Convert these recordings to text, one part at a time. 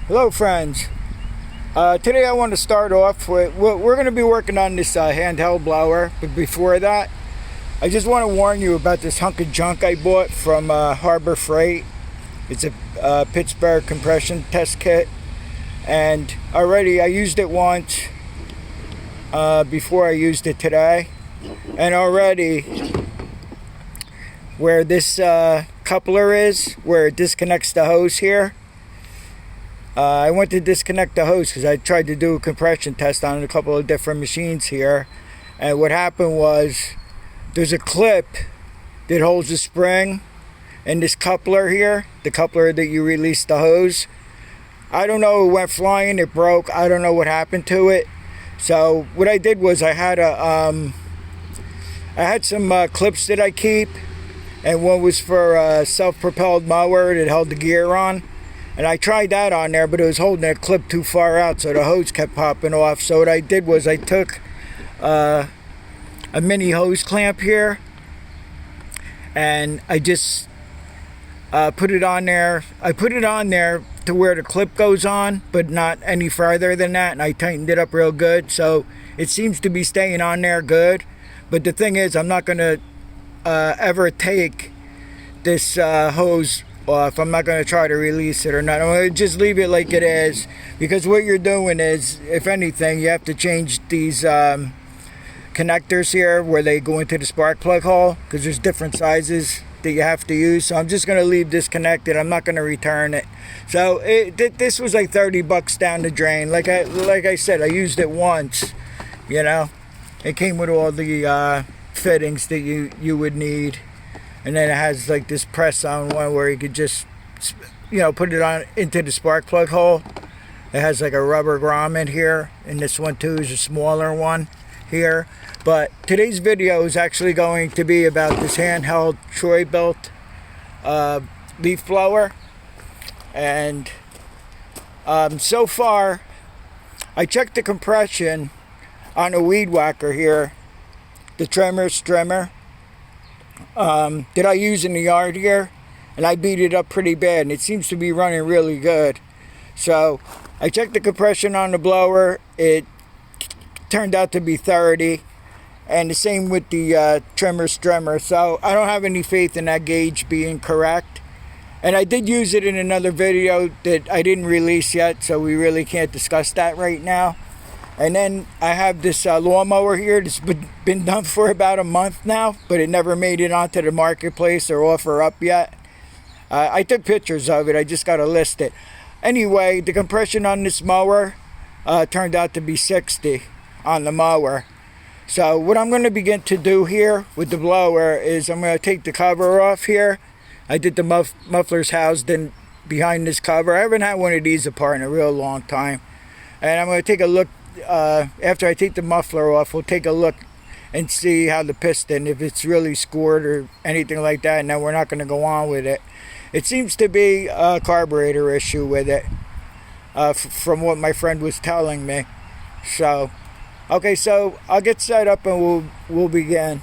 Hello friends, today I want to start off with, we're going to be working on this handheld blower, but before that I just want to warn you about this hunk of junk I bought from Harbor Freight. It's a Pittsburgh compression test kit, and already I used it once before I used it today, and already where this coupler is, where it disconnects the hose here, I went to disconnect the hose because I tried to do a compression test on a couple of different machines here, and what happened was there's a clip that holds the spring in this coupler here, the coupler that you release the hose. I don't know, it went flying, it broke, I don't know what happened to it. So what I did was I had some clips that I keep, and one was for a self-propelled mower that held the gear on. And I tried that on there, but it was holding a clip too far out, so the hose kept popping off. So what I did was I took a mini hose clamp here, and I just put it on there. I put it on there to where the clip goes on, but not any farther than that, and I tightened it up real good. So it seems to be staying on there good. But the thing is, I'm not going to ever take this hose off. I'm not going to try to release it or not. I'm going to just leave it like it is, because what you're doing is, if anything, you have to change these connectors here where they go into the spark plug hole, because there's different sizes that you have to use. So I'm just going to leave this connected. I'm not going to return it. So this was like 30 bucks down the drain. Like I said, I used it once, you know. It came with all the fittings that you would need. And then it has like this press on one where you could just, you know, put it on into the spark plug hole. It has like a rubber grommet here, and this one too is a smaller one here. But today's video is actually going to be about this handheld Troy-Bilt leaf blower. And so far, I checked the compression on a weed whacker here, the trimmer that I use in the yard here, and I beat it up pretty bad, and it seems to be running really good. So I checked the compression on the blower. It turned out to be 30, and the same with the trimmer. So I don't have any faith in that gauge being correct. And I did use it in another video that I didn't release yet, so we really can't discuss that right now. And then I have this lawnmower here that's been done for about a month now, but it never made it onto the marketplace or offer up yet. I took pictures of it. I just got to list it. Anyway, the compression on this mower turned out to be 60 on the mower. So what I'm going to begin to do here with the blower is I'm going to take the cover off here. I did the mufflers housed in behind this cover. I haven't had one of these apart in a real long time. And I'm going to take a look. After I take the muffler off, we'll take a look and see how the piston, if it's really scored or anything like that, and then we're not going to go on with it. It seems to be a carburetor issue with it, from what my friend was telling me. So, okay, so I'll get set up and we'll begin.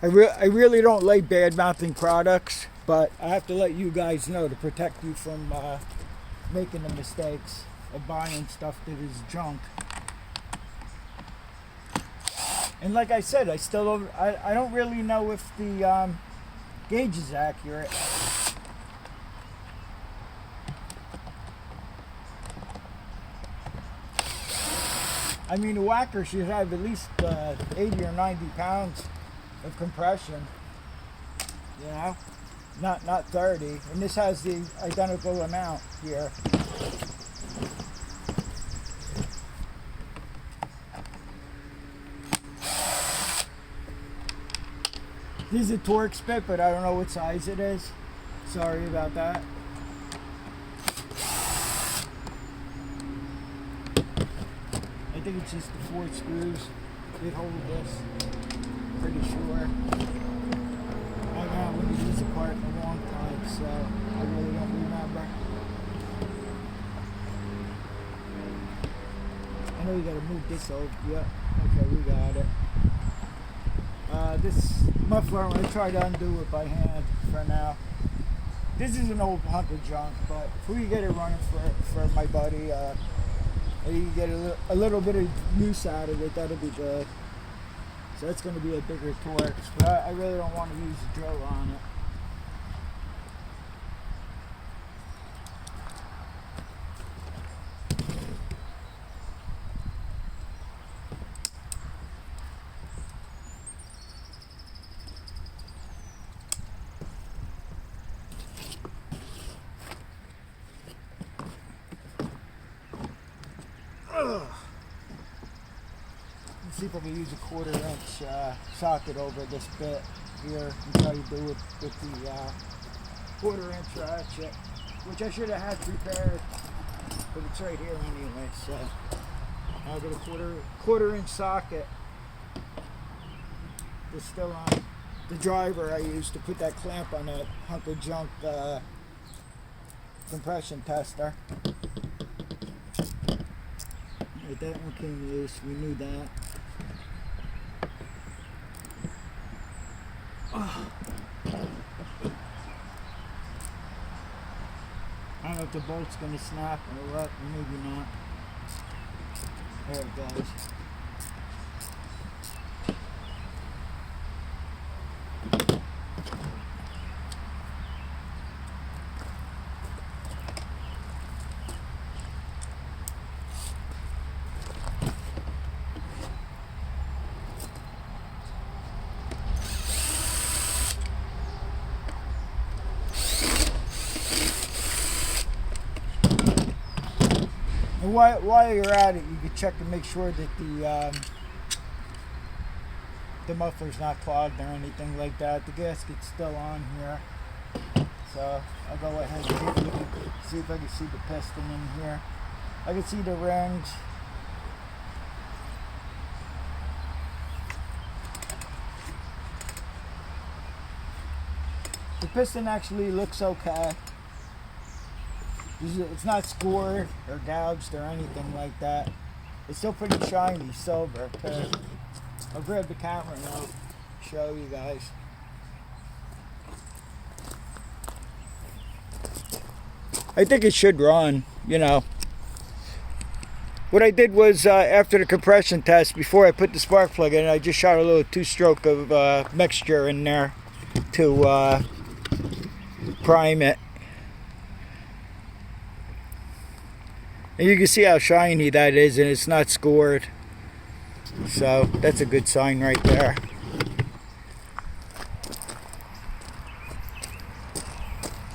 I really don't like bad-mouthing products, but I have to let you guys know to protect you from making the mistakes of buying stuff that is junk. And like I said, I don't really know if the gauge is accurate. I mean, the whacker should have at least 80 or 90 pounds of compression, you know, not 30. And this has the identical amount here. This is a torque spit, but I don't know what size it is. Sorry about that. I think it's just the 4 screws that hold this. Pretty sure. I haven't looked at this apart in a long time, so I really don't remember. I know you gotta move this over. Yep. Okay, we got it. This muffler, I'm going to try to undo it by hand for now. This is an old hunk of junk, but if we can get it running for my buddy, and you can get a little bit of use out of it, that'll be good. So that's going to be a bigger torque, but I really don't want to use the drill on it. Let's see if I can use a 1/4 inch socket over this bit here and try to do it with the 1/4 inch ratchet, which I should have had prepared, but it's right here anyway. So I'll get a 1/4 inch socket. It's still on the driver I used to put that clamp on that hunk of junk compression tester. Right, that one came loose, we knew that. I don't know if the bolt's going to snap or what, maybe not. There it goes. And while you're at it, you can check to make sure that the muffler's not clogged or anything like that. The gasket's still on here, so I'll go ahead and see if I can see the piston in here. I can see the rings. The piston actually looks okay. It's not scored or gouged or anything like that. It's still pretty shiny silver too. I'll grab the camera and I'll show you guys. I think it should run, you know. What I did was after the compression test, before I put the spark plug in, I just shot a little 2-stroke of mixture in there to prime it. And you can see how shiny that is, and it's not scored. So that's a good sign right there.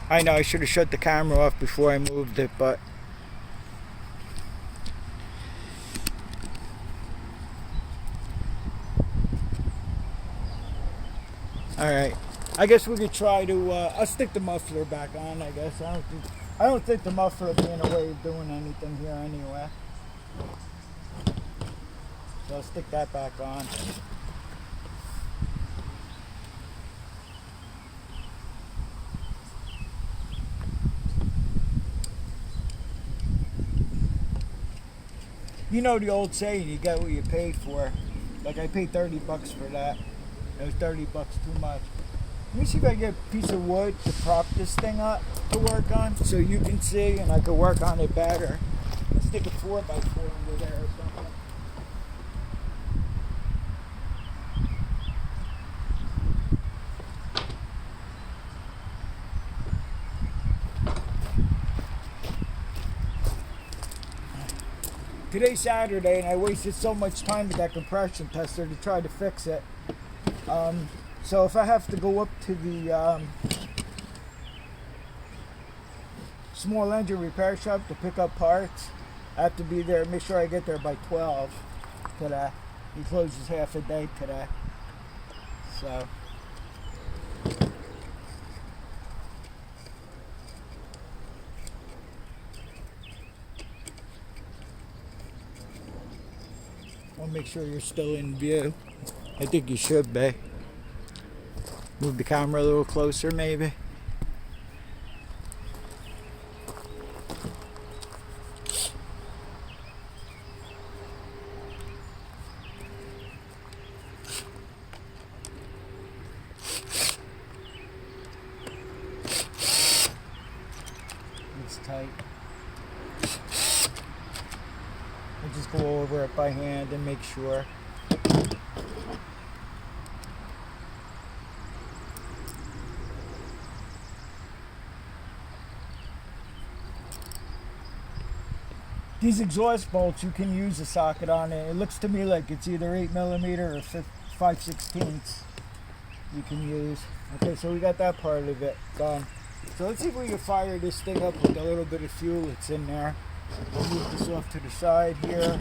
I know I should have shut the camera off before I moved it, but alright. I guess we could try to I'll stick the muffler back on, I guess. I don't think the muffler will be in a way of doing anything here anyway. So I'll stick that back on. You know the old saying, you get what you pay for. Like I paid $30 for that. It was $30 too much. Let me see if I can get a piece of wood to prop this thing up to work on so you can see and I can work on it better. Let's stick a 4x4 under there or something. Today's Saturday and I wasted so much time with that compression tester to try to fix it. So if I have to go up to the small engine repair shop to pick up parts, I have to be there, make sure I get there by 12 today. He closes half a day today. So I'll make sure you're still in view. I think you should be. Move the camera a little closer maybe. tight. I'll just go over it by hand and make sure. These exhaust bolts, you can use a socket on it. It looks to me like it's either 8mm or 5/16 you can use. Okay, so we got that part of it done. So let's see if we can fire this thing up with a little bit of fuel that's in there. We'll move this off to the side here.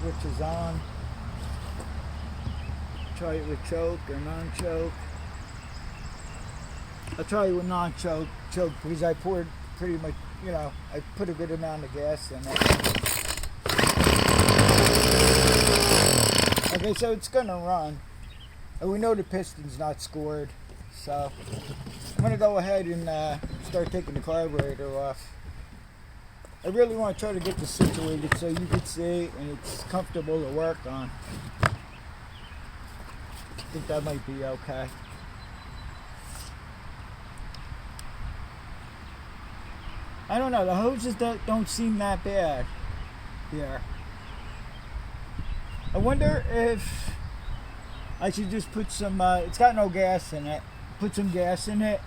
Switch is on. Try it with choke or non-choke. I'll try it with non-choke because I poured pretty much, you know, I put a good amount of gas in it. Okay, so it's gonna run. And we know the piston's not scored. So I'm gonna go ahead and start taking the carburetor off. I really want to try to get this situated so you can see and it's comfortable to work on. I think that might be okay. I don't know, the hoses don't seem that bad here. I wonder if I should just put some, it's got no gas in it, put some gas in it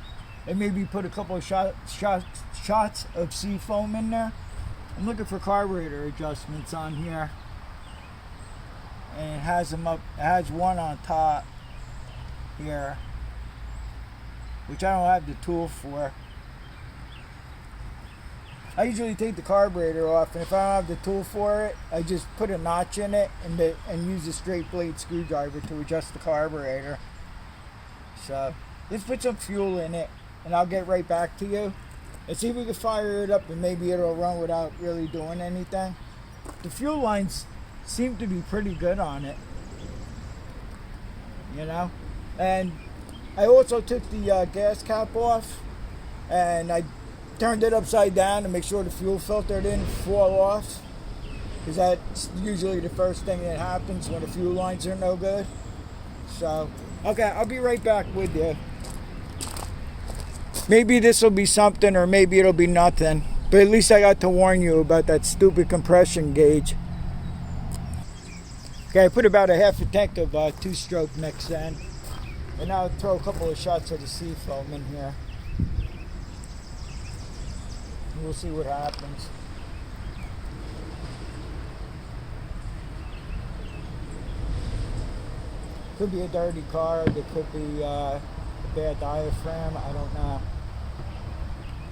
and maybe put a couple of shots of seafoam in there. I'm looking for carburetor adjustments on here. And it has them up, it has one on top here, which I don't have the tool for. I usually take the carburetor off, and if I don't have the tool for it, I just put a notch in it and use a straight blade screwdriver to adjust the carburetor. So let's put some fuel in it, and I'll get right back to you. Let's see if we can fire it up, and maybe it'll run without really doing anything. The fuel lines seem to be pretty good on it, you know. And I also took the gas cap off, and I turned it upside down to make sure the fuel filter didn't fall off, because that's usually the first thing that happens when the fuel lines are no good. So, okay, I'll be right back with you. Maybe this will be something, or maybe it'll be nothing, but at least I got to warn you about that stupid compression gauge. Okay, I put about a half a tank of two-stroke mix in, and now I'll throw a couple of shots of the seafoam in here. We'll see what happens. Could be a dirty carb, it could be a bad diaphragm, I don't know.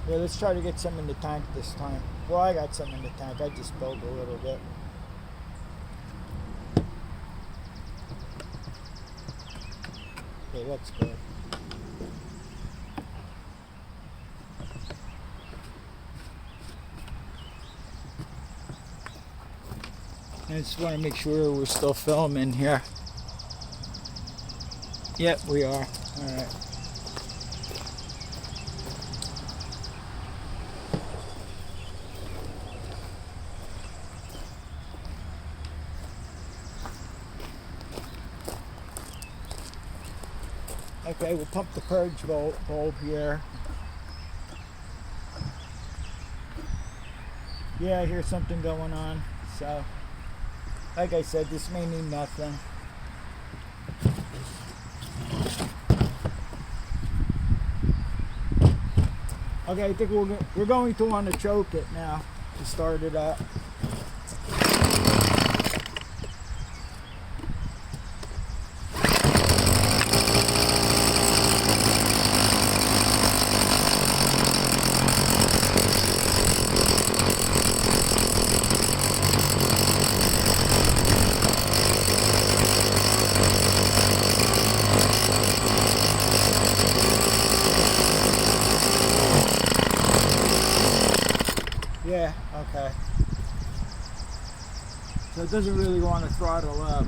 Yeah, let's try to get some in the tank this time. Well, I got some in the tank, I just spilled a little bit. Okay, that's good. I just want to make sure we're still filming here. Yep, we are. Alright. Okay, we'll pump the purge bulb here. Yeah, I hear something going on. So, like I said, this may mean nothing. Okay, I think we're going to want to choke it now to start it up. Yeah, okay. So it doesn't really want to throttle up.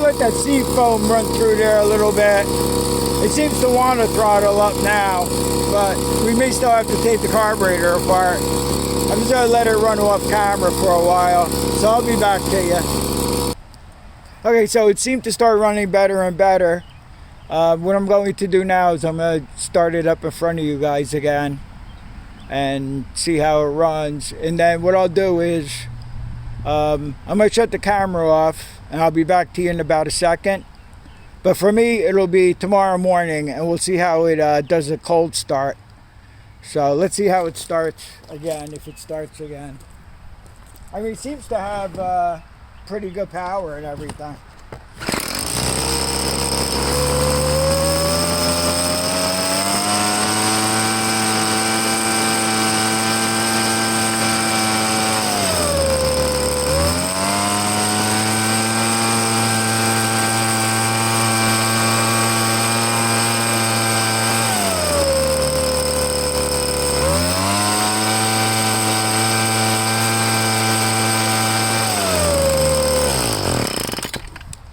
let that sea foam run through there a little bit. It seems to want to throttle up now, but we may still have to take the carburetor apart. I'm just going to let it run off camera for a while, so I'll be back to you. Okay, so it seemed to start running better and better. What I'm going to do now is I'm going to start it up in front of you guys again and see how it runs. And then what I'll do is I'm going to shut the camera off and I'll be back to you in about a second. But for me, it'll be tomorrow morning and we'll see how it does a cold start. So let's see how it starts again, if it starts again. I mean, it seems to have pretty good power and everything.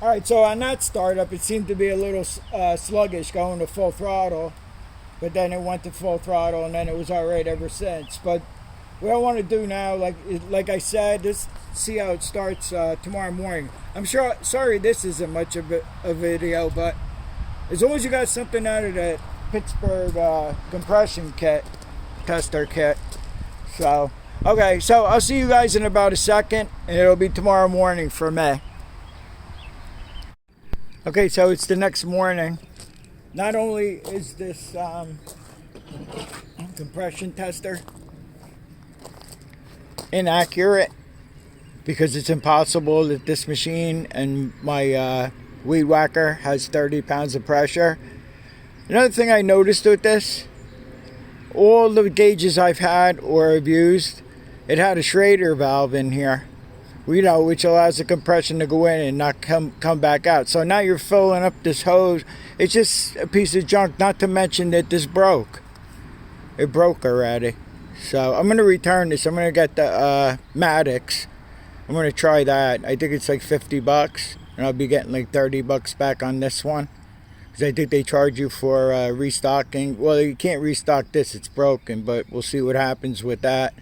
Alright, so on that startup, it seemed to be a little sluggish going to full throttle, but then it went to full throttle and then it was alright ever since. But what I want to do now, like I said, just see how it starts tomorrow morning. I'm sure, sorry this isn't much of a video, but as long as you got something out of that Pittsburgh compression kit, tester kit. So, okay, so I'll see you guys in about a second, and it'll be tomorrow morning for me. Okay, so it's the next morning. Not only is this compression tester inaccurate, because it's impossible that this machine and my weed whacker has 30 pounds of pressure. Another thing I noticed with this, all the gauges I've had or have used, it had a Schrader valve in here, which allows the compression to go in and not come back out. So now you're filling up this hose. It's just a piece of junk, not to mention that this broke. It broke already. So I'm going to return this. I'm going to get the Maddox. I'm going to try that. I think it's like 50 bucks. And I'll be getting like 30 bucks back on this one. Because I think they charge you for restocking. Well, you can't restock this. It's broken. But we'll see what happens with that.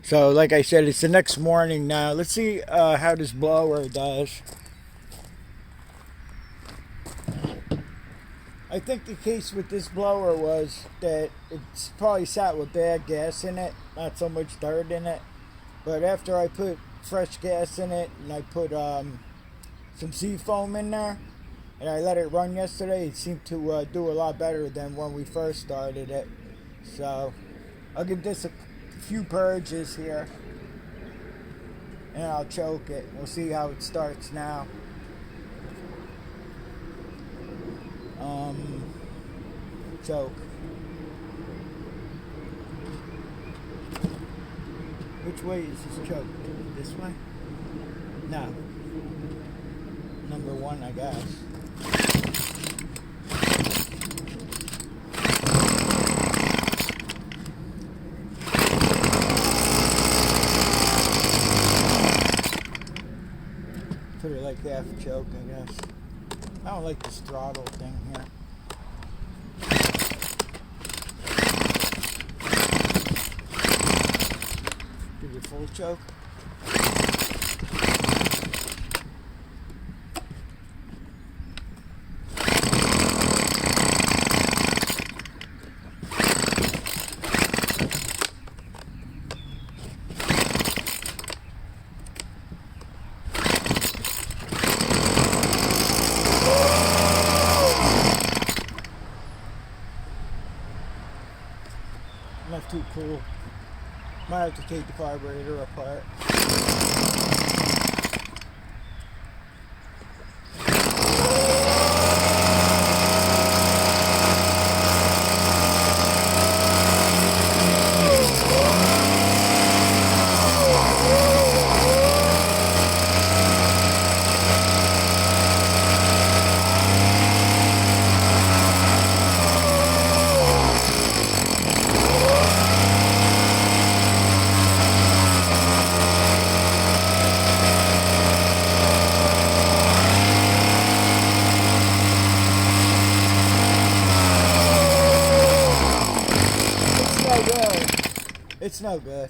So, like I said, it's the next morning now. Let's see how this blower does. I think the case with this blower was that it's probably sat with bad gas in it, not so much dirt in it. But after I put fresh gas in it and I put some sea foam in there and I let it run yesterday, it seemed to do a lot better than when we first started it. So, I'll give this a few purges here and I'll choke it. We'll see how it starts now. Choke. Which way is this choked? This way? No. Number one, I guess. Put it like half choke, I guess. I don't like this throttle thing here. Give it full choke. Not too cool. Might have to take the carburetor apart. It's no good.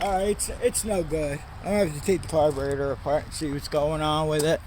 Alright, it's no good. I'm gonna have to take the carburetor apart and see what's going on with it.